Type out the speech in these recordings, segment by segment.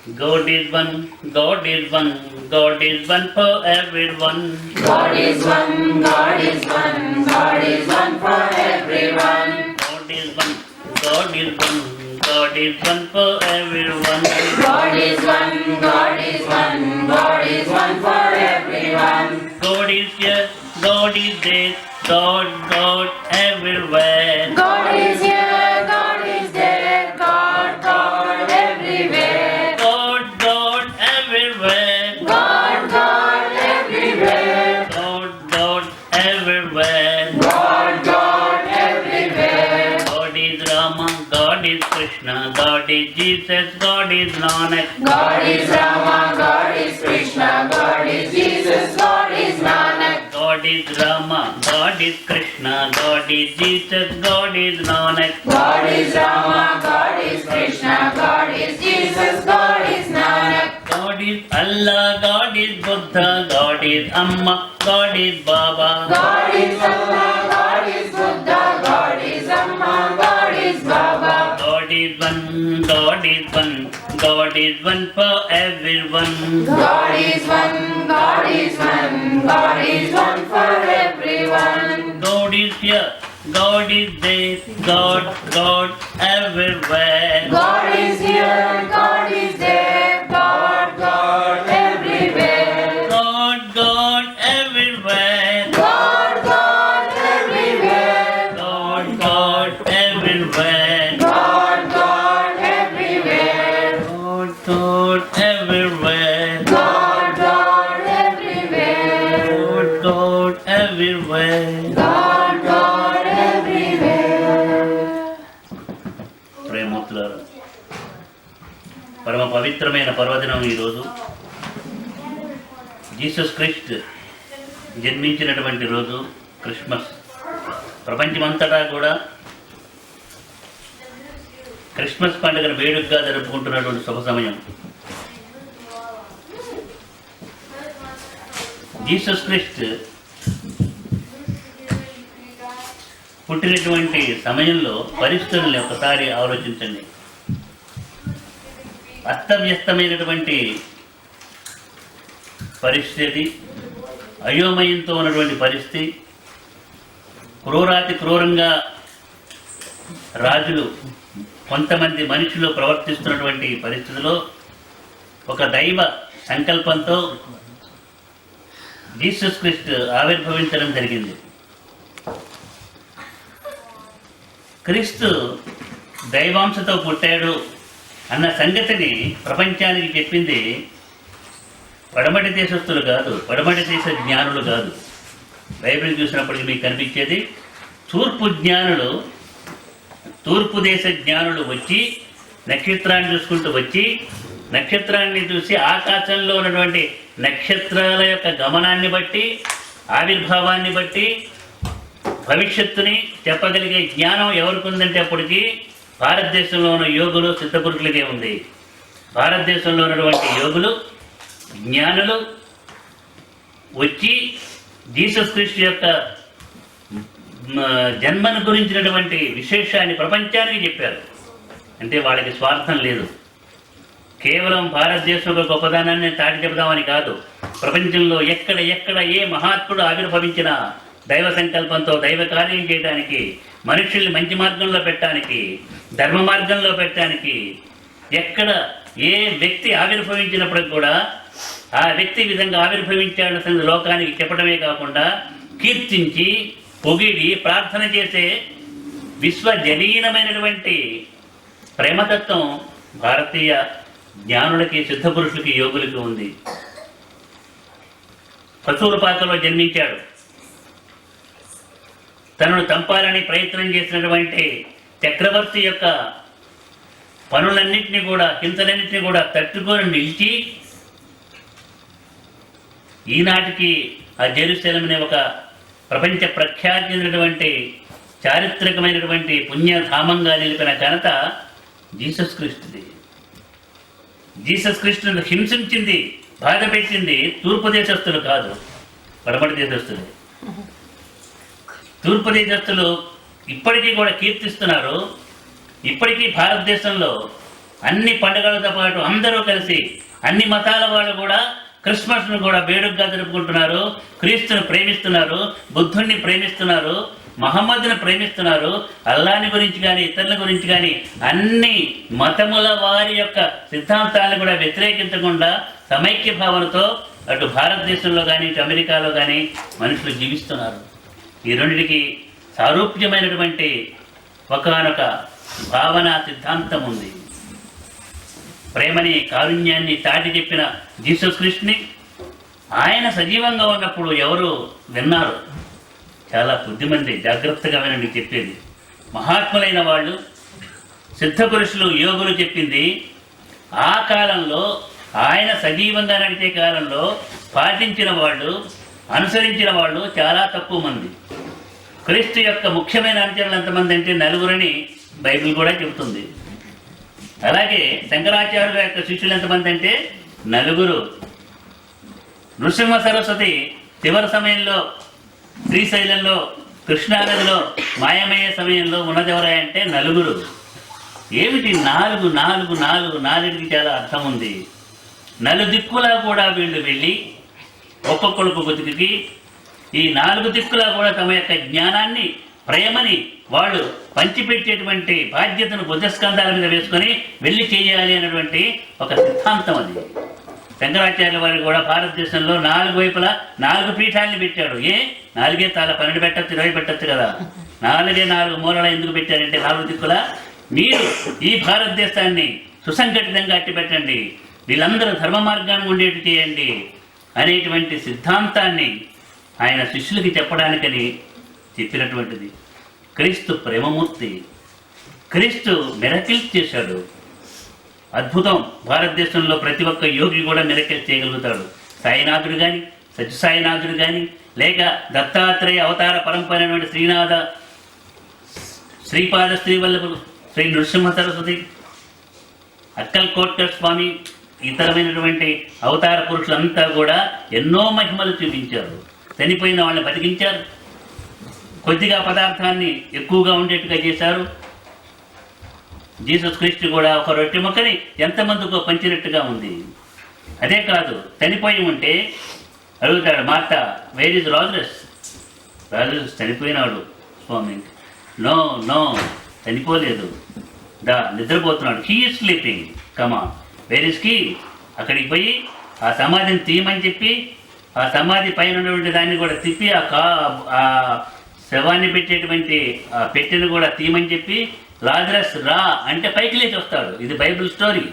God is one, God is one, God is one for everyone. God is one, God is one, God is one for everyone. God is one, God is one, God is one for everyone. God is one, God is one, God is one for everyone. God is here, God is there, God, God everywhere. God is here, God is there, God, God everywhere. God, God everywhere. God, God everywhere. God, God everywhere. God, God everywhere. God is Rama, God is Krishna, God is Jesus, God is Nanak. God is Rama, God is Krishna, God is Jesus, God is Nanak. God is Rama, God is Krishna, God is Jesus, God is Nanak. God is Rama, God is Krishna, God is Jesus, God is Nanak. God is Allah, God is Buddha, God is Amma, God is Baba. God is Allah, God is Buddha, God is Amma, God is Baba. God is one, God is one, God is one for everyone. God is one, God is one, God is one for everyone. God is here, God is there, God, God everywhere. God is here, God is there, God, God everywhere. God, God everywhere. God, God everywhere. God, God everywhere. God, God everywhere. God, God everywhere. God, God everywhere. God, God everywhere. God, God everywhere. ప్రేమతులారా, పరమ పవిత్రమైన పర్వదినం ఈరోజు. Jesus Christ జన్మించినటువంటి రోజు Christmas. ప్రపంచమంతటా కూడా Christmas పండుగను వేడుకగా జరుపుకుంటున్నటువంటి శుభ సమయం. జీసస్ క్రైస్ట్ పుట్టినటువంటి సమయంలో పరిస్థితుల్ని ఒకసారి ఆలోచించండి. అస్తవ్యస్తమైనటువంటి పరిస్థితి, అయోమయంతో ఉన్నటువంటి పరిస్థితి, క్రూరాతి క్రూరంగా రాజులు కొంతమంది మనుషులు ప్రవర్తిస్తున్నటువంటి పరిస్థితిలో ఒక దైవ సంకల్పంతో జీసస్ క్రీస్తు ఆవిర్భవించడం జరిగింది. క్రీస్తు దైవాంశతో పుట్టాడు అన్న సంగతిని ప్రపంచానికి చెప్పింది పడమటి దేశస్తులు కాదు, పడమటి దేశ జ్ఞానులు కాదు. బైబిల్ చూసినప్పటికీ మీకు కనిపించేది తూర్పు దేశ జ్ఞానులు వచ్చి నక్షత్రాన్ని చూసుకుంటూ వచ్చి నక్షత్రాన్ని చూసి ఆకాశంలో ఉన్నటువంటి నక్షత్రాల యొక్క గమనాన్ని బట్టి, ఆవిర్భావాన్ని బట్టి భవిష్యత్తుని చెప్పగలిగే జ్ఞానం ఎవరికి ఉందంటే అప్పటికి భారతదేశంలో ఉన్న యోగులు, సిద్ధపురుషులకే ఉంది. భారతదేశంలో ఉన్నటువంటి యోగులు, జ్ఞానులు వచ్చి జీసస్ క్రీస్తు యొక్క జన్మను గురించినటువంటి విశేషాన్ని ప్రపంచానికి చెప్పారు. అంటే వాళ్ళకి స్వార్థం లేదు, కేవలం భారతదేశం యొక్క గొప్పదనాన్ని చాటి చెబుదామని కాదు. ప్రపంచంలో ఎక్కడ ఏ మహాత్ముడు ఆవిర్భవించినా దైవ సంకల్పంతో దైవ కార్యం చేయడానికి, మనుషుల్ని మంచి మార్గంలో పెట్టడానికి, ధర్మ మార్గంలో పెట్టడానికి, ఎక్కడ ఏ వ్యక్తి ఆవిర్భవించినప్పటికి కూడా ఆ వ్యక్తి విధంగా ఆవిర్భవించాల్సిన లోకానికి చెప్పడమే కాకుండా కీర్తించి, పొగిడి, ప్రార్థన చేసే విశ్వజనీనమైనటువంటి ప్రేమతత్వం భారతీయ జ్ఞానులకి, సిద్ధపురుషులకి, యోగులకి ఉంది. పశువుల పాకలో జన్మించాడు. తనను చంపాలని ప్రయత్నం చేసినటువంటి చక్రవర్తి యొక్క పనులన్నింటినీ కూడా, హింసలన్నింటినీ కూడా తట్టుకొని నిలిచి ఈనాటికి ఆ జెరూసలేంని ఒక ప్రపంచ ప్రఖ్యాతి చెందినటువంటి చారిత్రకమైనటువంటి పుణ్యధామంగా నిలిపిన ఘనత జీసస్ క్రీస్తుది. జీసస్ క్రీస్తును హింసించింది, బాధ పెట్టింది తూర్పు దేశస్తులు కాదు, పడమటి దేశస్తులు. తూర్పు దేశస్తులు ఇప్పటికీ కూడా కీర్తిస్తున్నారు. ఇప్పటికీ భారతదేశంలో అన్ని పండుగలతో పాటు అందరూ కలిసి అన్ని మతాల వాళ్ళు కూడా క్రిస్మస్ను కూడా వేడుకగా జరుపుకుంటున్నారు. క్రీస్తుని ప్రేమిస్తున్నారు, బుద్ధుణ్ణి ప్రేమిస్తున్నారు, మహమ్మద్ని ప్రేమిస్తున్నారు. అల్లాని గురించి కానీ ఇతరుల గురించి కానీ అన్ని మతముల వారి యొక్క సిద్ధాంతాలను కూడా వ్యతిరేకించకుండా సమైక్య భావనతో అటు భారతదేశంలో కానీ ఇటు అమెరికాలో కానీ మనుషులు జీవిస్తున్నారు. ఈ రెండింటికి సారూప్యమైనటువంటి ఒకానొక భావన సిద్ధాంతం ఉంది. ప్రేమని కారుణ్యాన్ని చాటి చెప్పిన జీసస్ క్రీస్తుని ఆయన సజీవంగా ఉన్నప్పుడు ఎవరు విన్నారు? చాలా కొద్దిమంది. జాగ్రత్తగా వినండి చెప్పేది. మహాత్ములైన వాళ్ళు, సిద్ధ పురుషులు, యోగులు చెప్పింది ఆ కాలంలో ఆయన సజీవంగా నడిచే కాలంలో పాటించిన వాళ్ళు, అనుసరించిన వాళ్ళు చాలా తక్కువ మంది. క్రీస్తు యొక్క ముఖ్యమైన అనుచరులు ఎంతమంది అంటే 4 బైబిల్ కూడా చెబుతుంది. అలాగే శంకరాచార్యుల యొక్క శిష్యులు ఎంతమంది అంటే 4. నృసింహ సరస్వతి చివరి సమయంలో శ్రీశైలంలో కృష్ణానదిలో మాయమయ్యే సమయంలో ఉన్నదెవరా అంటే 4. ఏమిటి 4 చాలా అర్థం ఉంది. 4 దిక్కులా కూడా వీళ్ళు వెళ్ళి ఒక్కొక్కరికి బతికి ఈ 4 దిక్కులా కూడా తమ యొక్క జ్ఞానాన్ని, ప్రేమని వాళ్ళు పంచిపెట్టేటువంటి బాధ్యతను బుద్ధస్కంధాల మీద వేసుకొని వెళ్ళి చేయాలి అనేటువంటి ఒక సిద్ధాంతం అది. శంకరాచార్యుల వారు కూడా భారతదేశంలో 4 వైపులా 4 పీఠాలని పెట్టాడు. 4 చాలా 12 పెట్టచ్చు, 20 పెట్టచ్చు కదా. 4 మూలలా ఎందుకు పెట్టారంటే 4 దిక్కులా మీరు ఈ భారతదేశాన్ని సుసంఘటితంగా అట్టి పెట్టండి, వీళ్ళందరూ ధర్మ మార్గాన్ని ఉండేట్టు చేయండి అనేటువంటి సిద్ధాంతాన్ని ఆయన శిష్యులకి చెప్పడానికని చెప్పినటువంటిది. క్రీస్తు ప్రేమమూర్తి. క్రీస్తు మిరకిల్స్ చేశాడు. అద్భుతం. భారతదేశంలో ప్రతి ఒక్క యోగి కూడా మిరకిల్స్ చేయగలుగుతాడు. సాయినాథుడు కానీ, సత్యసాయినాథుడు కానీ, లేక దత్తాత్రేయ అవతార పరంపర అయినటువంటి శ్రీపాద శ్రీవల్లభులు, శ్రీ నృసింహ సరస్వతి, అక్కల్ కోట్కర్ స్వామి, ఇతరమైనటువంటి అవతార పురుషులంతా కూడా ఎన్నో మహిమలు చూపించారు. చనిపోయిన వాళ్ళని బతికించారు, కొద్దిగా పదార్థాన్ని ఎక్కువగా ఉండేట్టుగా చేశారు. జీసస్ క్రీస్తు కూడా ఒక రొట్టె ముక్కని ఎంతమందికో పంచినట్టుగా ఉంది. అదే కాదు, చనిపోయి ఉంటే అడుగుతాడు Martha, where is Lazarus? Lazarus చనిపోయినాడు స్వామి. నో చనిపోలేదు, నిద్రపోతున్నాడు. He is sleeping. కమా, వేర్ ఇస్ కీ? అక్కడికి పోయి ఆ సమాధిని తీయమని చెప్పి ఆ సమాధి పైన ఉన్నటువంటి దాన్ని కూడా తిప్పి ఆ శవాన్ని పెట్టేటువంటి ఆ పెట్టెను కూడా తీయమని చెప్పి లాజరస్ రా అంటే పైకి లేచి వస్తాడు. ఇది బైబిల్ స్టోరీ,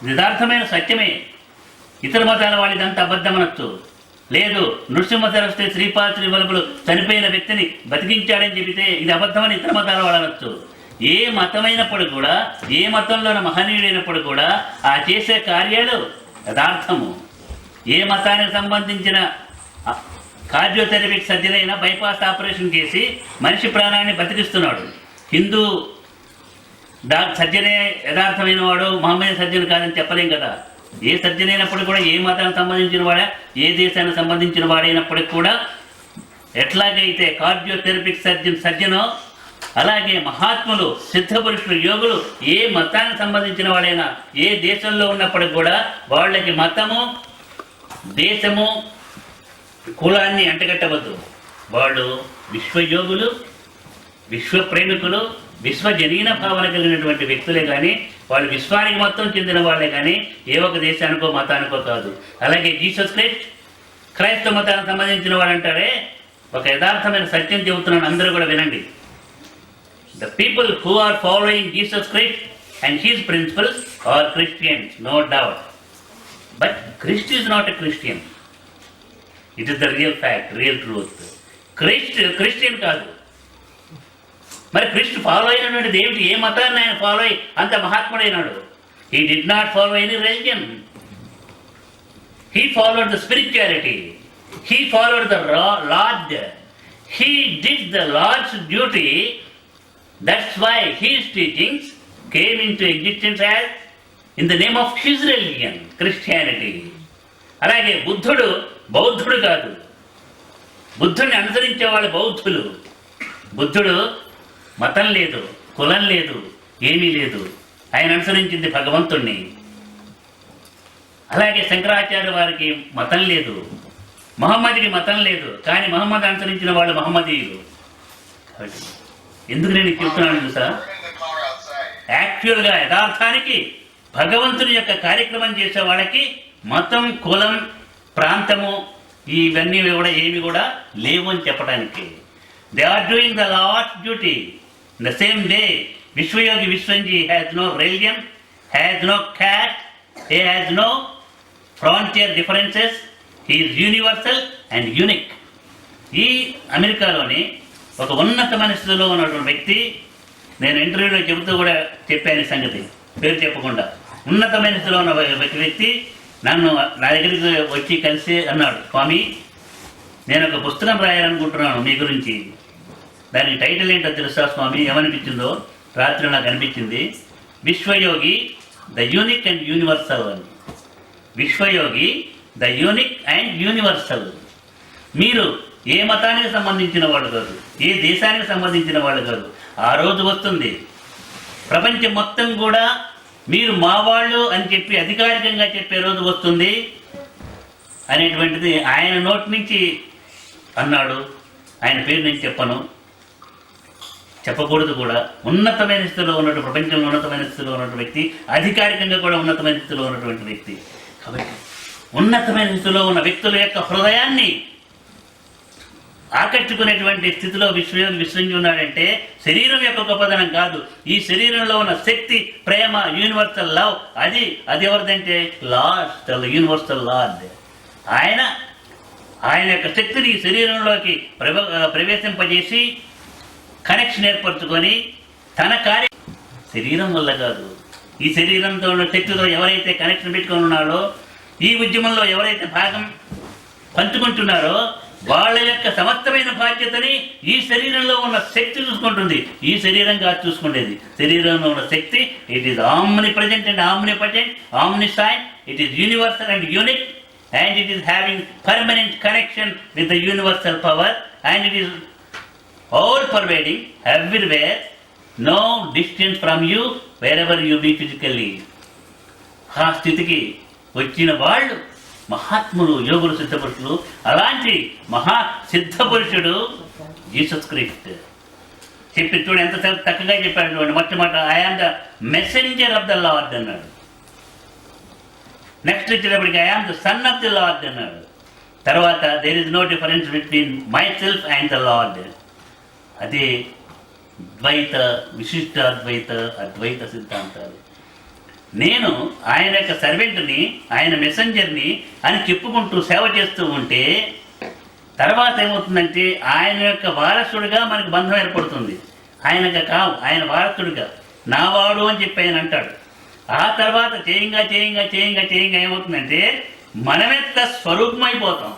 యథార్థమైన సత్యమే. ఇతర మతాల వాళ్ళు ఇదంతా అబద్ధం అనొచ్చు. లేదు, నృసింహ సరస్వతి శ్రీపాద శ్రీవల్లభులు చనిపోయిన వ్యక్తిని బతికించాడని చెబితే ఇది అబద్ధమని ఇతర మతాల వాళ్ళు అనొచ్చు. ఏ మతమైనప్పుడు కూడా, ఏ మతంలోని మహనీయుడైనప్పుడు కూడా ఆ చేసే కార్యాలు యథార్థము. ఏ మతానికి సంబంధించిన కార్డియోథెరపిక్ సర్జరీ అయినా బైపాస్ ఆపరేషన్ చేసి మనిషి ప్రాణాన్ని బతికిస్తున్నాడు. హిందూ సర్జనే యథార్థమైన వాడు, మహమ్మద్ సర్జన్ కాదని చెప్పలేం కదా. ఏ సర్జన్ అయినప్పుడు కూడా, ఏ మతానికి సంబంధించిన వాడా, ఏ దేశానికి సంబంధించిన వాడైనప్పటికి కూడా ఎట్లాగైతే కార్డియోథెరపిక్ సర్జనో అలాగే మహాత్ములు, సిద్ధపురుషులు, యోగులు ఏ మతానికి సంబంధించిన వాడైనా ఏ దేశంలో ఉన్నప్పటికి కూడా వాళ్ళకి మతము, దేశము, కులాన్ని అంటగట్టవద్దు. వాళ్ళు విశ్వయోగులు, విశ్వ ప్రేమికులు, విశ్వజనీన భావన కలిగినటువంటి వ్యక్తులే కానీ వాళ్ళు విశ్వానికి మొత్తం చెందిన వాళ్ళే కానీ ఏ ఒక దేశానికో మతానికో కాదు. అలాగే జీసస్ క్రైస్తవ మతానికి సంబంధించిన వాడు అంటారే, ఒక యథార్థమైన సత్యం చెబుతున్నాను, అందరూ కూడా వినండి. The people who are following Jesus Christ and his principles are Christians, no doubt. But Christ is not a Christian. It is the real fact, real truth. Christian కాదు. మరి క్రీస్తు ఫాలో అయినటువంటిది ఏమిటి? ఏ మతాన్ని ఆయన ఫాలో అయ్యి అంత మహాత్ముడైనాడు? He did not follow any religion. He followed the spirituality. He followed the Lord. He did the Lord's duty. That's why his teachings came into existence as in the name of his religion, Christianity. అలాగే బుద్ధుడు బౌద్ధుడు కాదు. బుద్ధుడిని అనుసరించే వాళ్ళు బౌద్ధులు. బుద్ధుడు మతం లేదు, కులం లేదు, ఏమీ లేదు. ఆయన అనుసరించింది భగవంతుణ్ణి. అలాగే శంకరాచార్య వారికి మతం లేదు, మహమ్మదికి మతం లేదు, కానీ మహమ్మద్ అనుసరించిన వాళ్ళు మహమ్మదీయులు. కాబట్టి ఎందుకు నేను చెప్తున్నాను చూసా, యాక్చువల్గా యథార్థానికి భగవంతుని యొక్క కార్యక్రమం చేసే వాళ్ళకి మతం, కులం, ప్రాంతము ఇవన్నీ కూడా ఏమి కూడా లేవు అని చెప్పడానికి. They are doing the last duty in the same day. Vishwayogi Vishwamji has no religion, has no caste, he has no frontier differences, he is universal and unique. ఈ అమెరికాలోని ఒక ఉన్నతమైన స్థితిలో ఉన్నటువంటి వ్యక్తి, నేను ఇంటర్వ్యూలో చెబుతూ కూడా చెప్పాను ఈ సంగతి పేరు చెప్పకుండా, ఉన్నతమైన స్థితిలో ఉన్న వ్యక్తి నన్ను నా దగ్గరికి వచ్చి కలిసి అన్నాడు, స్వామి నేను ఒక పుస్తకం రాయాలనుకుంటున్నాను మీ గురించి, దానికి టైటిల్ ఏంటో తెలుసా స్వామి? ఏమనిపించిందో రాత్రి నాకు అనిపించింది, విశ్వయోగి ద యూనిక్ అండ్ యూనివర్సల్ అని. విశ్వయోగి ద యూనిక్ అండ్ యూనివర్సల్. మీరు ఏ మతానికి సంబంధించిన వాళ్ళు కాదు, ఏ దేశానికి సంబంధించిన వాళ్ళు కాదు. ఆ రోజు వస్తుంది ప్రపంచం మొత్తం కూడా మీరు మా వాళ్ళు అని చెప్పి అధికారికంగా చెప్పే రోజు వస్తుంది అనేటువంటిది ఆయన నోటి నుంచి అన్నాడు. ఆయన పేరు నేను చెప్పను, చెప్పకూడదు కూడా. ఉన్నతమైన స్థితిలో ఉన్నటువంటి, ప్రపంచంలో ఉన్నతమైన స్థితిలో ఉన్నటువంటి వ్యక్తి, అధికారికంగా కూడా ఉన్నతమైన స్థితిలో ఉన్నటువంటి వ్యక్తి. కాబట్టి ఉన్నతమైన స్థితిలో ఉన్న వ్యక్తుల యొక్క హృదయాన్ని ఆకట్టుకునేటువంటి స్థితిలో విశ్వంజీ ఉన్నాడంటే శరీరం యొక్క గొప్పదనం కాదు, ఈ శరీరంలో ఉన్న శక్తి, ప్రేమ, యూనివర్సల్ లవ్, అది ఎవరిదంటే లార్డ్, ద యూనివర్సల్ లార్డ్. ఆయన యొక్క శక్తిని ఈ శరీరంలోకి ప్రవేశింపజేసి కనెక్షన్ ఏర్పరచుకొని తన శరీరం వల్ల కాదు, ఈ శరీరంతో ఉన్న శక్తితో ఎవరైతే కనెక్షన్ పెట్టుకొని ఉన్నాడో, ఈ ఉద్యమంలో ఎవరైతే భాగం పంచుకుంటున్నారో వాళ్ళ యొక్క సమస్తమైన బాధ్యతని ఈ శరీరంలో ఉన్న శక్తి చూసుకుంటుంది. ఈ శరీరం కాదు చూసుకునేది, శరీరంలో ఉన్న శక్తి. It is omnipresent and omnipotent, omniscient. It is universal and unique, and it is having permanent connection with the universal power, and it is all pervading everywhere, no distance from you, wherever you be physically. ఆ స్థితికి వచ్చిన వాళ్ళు మహాత్ములు, యోగులు, సిద్ధపురుషులు. అలాంటి మహా సిద్ధపురుషుడు Jesus క్రీస్తు. చెప్పి చూడు ఎంత చక్కగా చెప్పాడు చూడండి. మొట్టమొదట I am the messenger of the lord అన్నాడు. నెక్స్ట్ వచ్చేటప్పటికి I am the son of the lord అన్నాడు. తర్వాత there is no difference between myself and the lord. అదే ద్వైత, విశిష్టాద్వైత, అద్వైత సిద్ధాంతాలు. నేను ఆయన యొక్క సర్వెంట్ని, ఆయన మెసెంజర్ని అని చెప్పుకుంటూ సేవ చేస్తూ ఉంటే తర్వాత ఏమవుతుందంటే ఆయన యొక్క వారసుడిగా మనకు బంధం ఏర్పడుతుంది. ఆయనగా కావు, ఆయన వారసుడిగా నావాడు అని చెప్పి ఆయన అంటాడు. ఆ తర్వాత చేయంగా ఏమవుతుందంటే మనమెత్త స్వరూపమైపోతాం.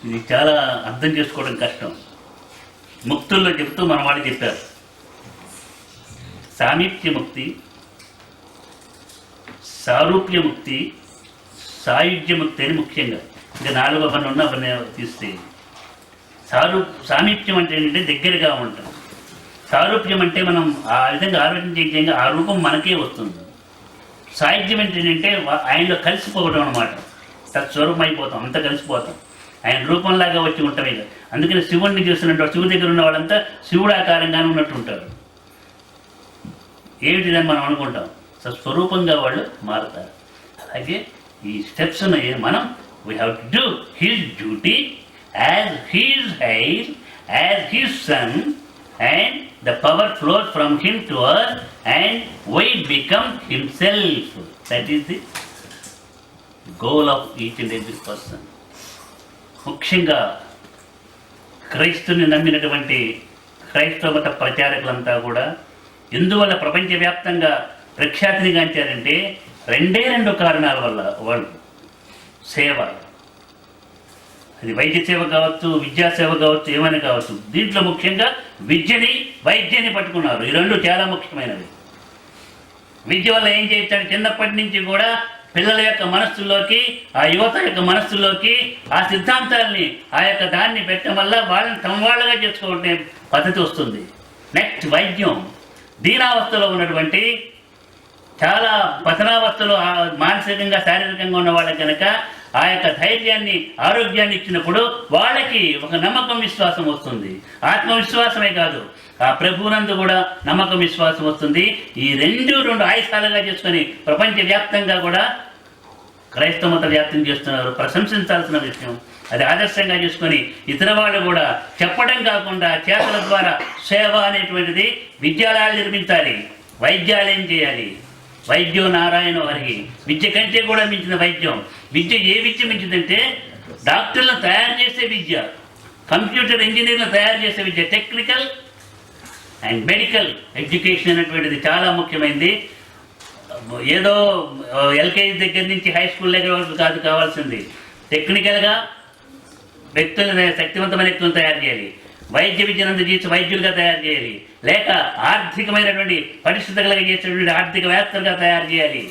ఇది చాలా అర్థం చేసుకోవడం కష్టం. ముక్తుల్లో చెప్తూ మన వాళ్ళు చెప్పారు, సామీప్యముక్తి, సారూప్యముక్తి, సాయుధ్యముక్తి అని ముఖ్యంగా ఇంకా 4 పని ఉన్న పని తీస్తే, సామీప్యం అంటే ఏంటంటే దగ్గరగా ఉంటాం. సారూప్యం అంటే మనం ఆ విధంగా ఆలోచించే ఆ రూపం మనకే వస్తుంది. సాయుధ్యం అంటే ఏంటంటే ఆయనలో కలిసిపోవడం అనమాట. తత్స్వరూపం అయిపోతాం, అంతా కలిసిపోతాం, ఆయన రూపంలాగా వచ్చి ఉంటామే. అందుకని శివుడిని చూస్తున్నట్టు శివుడి దగ్గర ఉన్న వాళ్ళంతా శివుడు ఆకారంగానే ఉన్నట్టు ఉంటారు. ఏమిటిదని మనం అనుకుంటాం, స్వరూపంగా వాళ్ళు మారుతారు. అలాగే ఈ స్టెప్స్ మనం we have to do his duty as his heir, as his son, and the power flows from him to us and we become himself. That is the goal of each and every person. ముఖ్యంగా క్రైస్తుని నమ్మినటువంటి క్రైస్తవ మత ప్రచారకులంతా కూడా ఎందువల్ల ప్రపంచవ్యాప్తంగా ప్రఖ్యాతిని గాంచారంటే 2 కారణాల వల్ల. వాళ్ళు సేవ, అది వైద్య సేవ కావచ్చు, విద్యాసేవ కావచ్చు, ఏమైనా కావచ్చు. దీంట్లో ముఖ్యంగా విద్యని, వైద్యాన్ని పట్టుకున్నారు. ఈ 2 చాలా ముఖ్యమైనవి. విద్య వల్ల ఏం చేస్తాడు, చిన్నప్పటి నుంచి కూడా పిల్లల యొక్క మనస్సుల్లోకి, ఆ యువత యొక్క మనస్సుల్లోకి ఆ సిద్ధాంతాలని, ఆ యొక్క దాన్ని పెట్టడం వల్ల వాళ్ళని తమ వాళ్ళగా చేసుకోవడం పద్ధతి వస్తుంది. నెక్స్ట్ వైద్యం, దీనావస్థలో ఉన్నటువంటి, చాలా పతనావస్థలో మానసికంగా శారీరకంగా ఉన్న వాళ్ళకి కనుక ఆ యొక్క ధైర్యాన్ని, ఆరోగ్యాన్ని ఇచ్చినప్పుడు వాళ్ళకి ఒక నమ్మకం, విశ్వాసం వస్తుంది. ఆత్మవిశ్వాసమే కాదు, ఆ ప్రభువునందు కూడా నమ్మకం, విశ్వాసం వస్తుంది. ఈ రెండు ఆయుధాలుగా చేసుకొని ప్రపంచవ్యాప్తంగా కూడా క్రైస్తవ మత వ్యాప్తం చేస్తున్నారు. ప్రశంసించాల్సిన విషయం. అది ఆదర్శంగా చేసుకొని ఇతర వాళ్ళు కూడా చెప్పడం కాకుండా చేతల ద్వారా సేవ అనేటువంటిది విద్యాలయాలు నిర్మించాలి, వైద్యాలయం చేయాలి. వైద్యో నారాయణ హరి. విద్య కంటే కూడా మించిన వైద్యం. విద్య ఏ విద్య మించిందంటే డాక్టర్లను తయారు చేసే విద్య, కంప్యూటర్ ఇంజనీర్లను తయారు చేసే విద్య. టెక్నికల్ అండ్ మెడికల్ ఎడ్యుకేషన్ అనేటువంటిది చాలా ముఖ్యమైనది. ఏదో ఎల్కేజీ దగ్గర నుంచి హై స్కూల్ దగ్గర వరకు కాదు కావాల్సింది. టెక్నికల్గా వ్యక్తులను, శక్తివంతమైన వ్యక్తులను తయారు చేయాలి. వైద్య విద్యనందు చేసి వైద్యులుగా తయారు చేయాలి. లేక ఆర్థికమైనటువంటి పరిస్థితి కలిగజేసేటువంటి ఆర్థికవేత్తలుగా తయారు చేయాలి.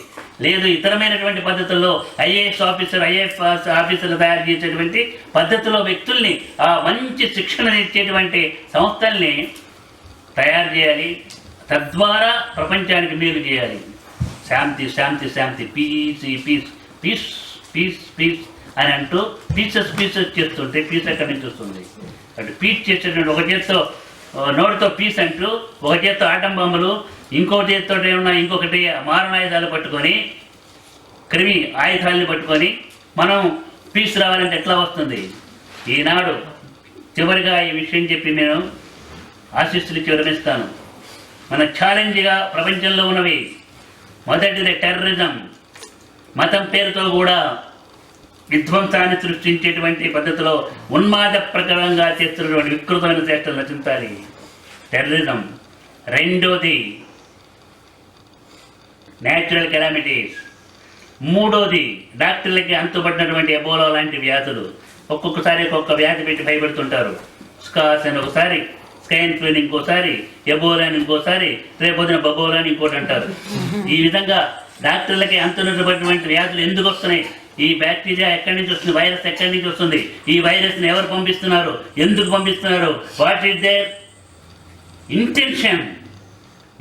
లేదు ఇతరమైనటువంటి పద్ధతుల్లో ఐఏఎస్ ఆఫీసర్, ఐఏఎస్ ఆఫీసర్లు తయారు చేసేటువంటి పద్ధతిలో వ్యక్తుల్ని, ఆ మంచి శిక్షణ ఇచ్చేటువంటి సంస్థల్ని తయారు చేయాలి. తద్వారా ప్రపంచానికి మేలు చేయాలి. శాంతి శాంతి శాంతి, peace peace peace peace peace అని అంటూ పీసెస్ చేస్తుంటే పీస్ ఎక్కడి నుంచి వస్తుంది? అటు పీస్ చేసేటువంటి ఒక చేత్తో నోటితో పీస్ అంటూ, ఒక చేత్తో ఆటం బొమ్మలు, ఇంకో చేత్తో ఏమన్నా ఇంకొకటి మారణాయుధాలు పట్టుకొని, క్రిమి ఆయుధాలని పట్టుకొని మనం పీస్ రావాలంటే ఎట్లా వస్తుంది? ఈనాడు చివరిగా ఈ విషయం చెప్పి నేను ఆశీస్సులు విరమిస్తాను. మన ఛాలెంజ్గా ప్రపంచంలో ఉన్నవి, మొదటిది టెర్రరిజం. మతం పేరుతో కూడా విధ్వంసాన్ని సృష్టించేటువంటి పద్ధతిలో ఉన్మాద ప్రకారంగా చేస్తున్నటువంటి వికృతమైన చేష్టలు నశించాలి, టెర్రరిజం. రెండోది న్యాచురల్ కెలామిటీస్. మూడోది డాక్టర్లకి అంతుపడినటువంటి ఎబోలా లాంటి వ్యాధులు. ఒక్కొక్కసారి ఒక్కొక్క వ్యాధి పెట్టి భయపెడుతుంటారు. స్కాస్ అని ఒకసారి, స్కైన్ ఫ్లూ ఇంకోసారి, ఎబోలా అని ఇంకోసారి, రేపొద్దున బబోలా అని ఇంకోటి అంటారు. ఈ విధంగా డాక్టర్లకి అంతున్నటువంటి వ్యాధులు ఎందుకు వస్తున్నాయి? ఈ బ్యాక్టీరియా ఎక్కడి నుంచి వస్తుంది? వైరస్ ఎక్కడి నుంచి వస్తుంది? ఈ వైరస్ని ఎవరు పంపిస్తున్నారు? ఎందుకు పంపిస్తున్నారు? What is there intention?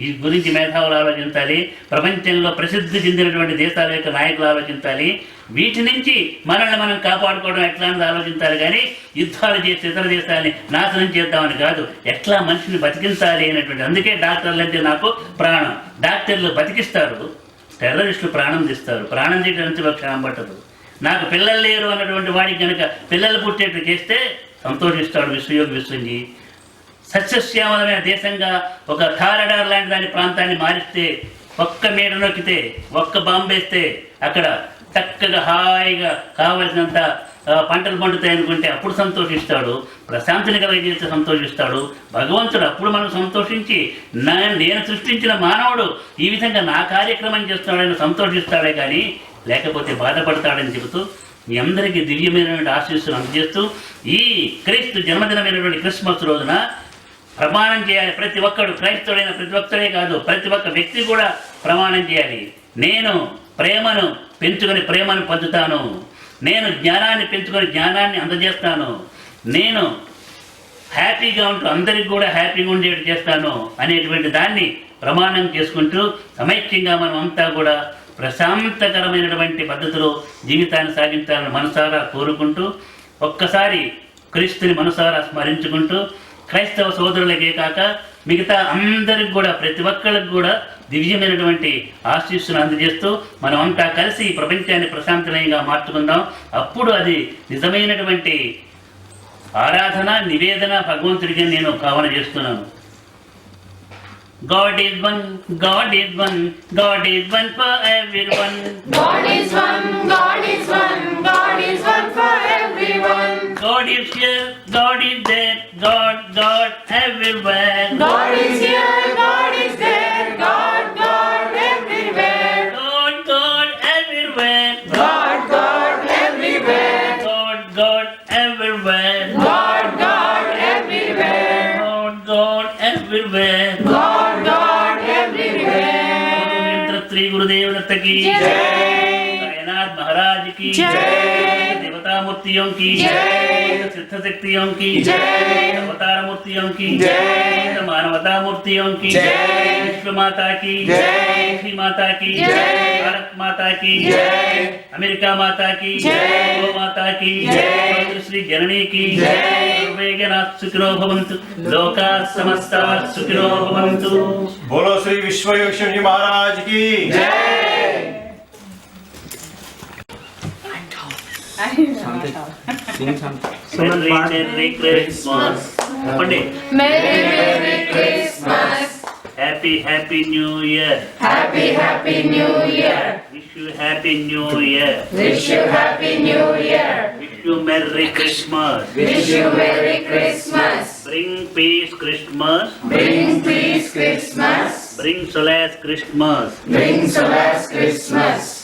ఈ గురించి మేధావులు ఆలోచించాలి. ప్రపంచంలో ప్రసిద్ధి చెందినటువంటి దేశాల యొక్క నాయకులు ఆలోచించాలి. వీటి నుంచి మనల్ని మనం కాపాడుకోవడం ఎట్లా అనేది ఆలోచించాలి. కానీ యుద్ధాలు చేసి ఇతర దేశాలని నాశనం చేద్దామని కాదు, ఎట్లా మనిషిని బతికించాలి అనేటువంటి. అందుకే డాక్టర్లు అంటే నాకు ప్రాణం. డాక్టర్లు బతికిస్తారు, టెర్రరిస్టులు ప్రాణం తీస్తారు. ప్రాణం తీయడం నుంచి ఒక క్షణం పట్టదు. నాకు పిల్లలు లేరు అన్నటువంటి వాడికి కనుక పిల్లలు పుట్టేట్టు చేస్తే సంతోషిస్తాడు విశ్వయోగి విశ్వంజీ. సస్యశ్యామలమైన దేశంగా ఒక కారడార్ లాంటి దాని ప్రాంతాన్ని మారిస్తే, ఒక్క మేడ నొక్కితే, ఒక్క బాంబేస్తే అక్కడ చక్కగా హాయిగా కావలసినంత పంటలు పండుతాయి అనుకుంటే అప్పుడు సంతోషిస్తాడు. ప్రశాంతిని కలిగజేస్తే సంతోషిస్తాడు భగవంతుడు. అప్పుడు మనం సంతోషించి నేను సృష్టించిన మానవుడు ఈ విధంగా నా కార్యక్రమం చేస్తున్నాడని సంతోషిస్తాడే కానీ లేకపోతే బాధపడతాడని చెబుతూ మీ అందరికీ దివ్యమైనటువంటి ఆశీస్సులు అందజేస్తూ ఈ క్రీస్తు జన్మదినమైనటువంటి క్రిస్మస్ రోజున ప్రమాణం చేయాలి. ప్రతి ఒక్కడు, క్రైస్తవుడైన ప్రతి ఒక్కడే కాదు, ప్రతి ఒక్క వ్యక్తి కూడా ప్రమాణం చేయాలి. నేను ప్రేమను పెంచుకొని ప్రేమను పొందుతాను, నేను జ్ఞానాన్ని పెంచుకొని జ్ఞానాన్ని అందజేస్తాను, నేను హ్యాపీగా ఉంటూ అందరికి కూడా హ్యాపీగా ఉండేట్టు చేస్తాను అనేటువంటి దాన్ని ప్రమాణం చేసుకుంటూ సమైక్యంగా మనం అంతా కూడా ప్రశాంతకరమైనటువంటి పద్ధతిలో జీవితాన్ని సాగించాలని మనసారా కోరుకుంటూ, ఒక్కసారి క్రీస్తుని మనసారా స్మరించుకుంటూ క్రైస్తవ సోదరులకే కాక మిగతా అందరికి కూడా, ప్రతి ఒక్కరికి కూడా దివ్యమైనటువంటి ఆశీస్సులు అందజేస్తూ మనం అంతా కలిసి ఈ ప్రపంచాన్ని ప్రశాంతమయంగా మార్చుకుందాం. అప్పుడు అది నిజమైనటువంటి ఆరాధన, నివేదన భగవంతుడికి నేను భావన చేస్తున్నాను. God is one, God is one, God is one for everyone. God is one, God is one, God is one for everyone. God is here, God is there, God, God everywhere. God is here, God is there, God, God everywhere. God, God everywhere. God, God everywhere. God, God everywhere. God, God everywhere. God, God everywhere. God, God everywhere. Shri Gurudev Datta की जय। साईनाथ महाराज की जय। देवता देवतामूर्तियों की जय। सिद्ध शक्तियों की जय। अवतार मूर्तियों की जय। मानवता मूर्तियों की जय। विश्व माता की जय। श्री माता की जय। भारत माता की जय। अमेरिका माता की जय। गो माता की जय। श्री जननी की जय। सर्वे जनाः सुखिनो भवन्तु लोकाः समस्ताः सुखिनो भवन्तु। बोलो श्री विश्वयोगिनी महाराज की Merry Christmas. చెప్పండి. Merry Christmas. Happy New Year. Happy New Year. Wish you Happy New Year. Wish you Happy New Year. Wish you Merry Christmas. Wish you Merry Christmas. Bring peace Christmas. Bring peace Christmas. Bring solace Christmas. Bring solace Christmas.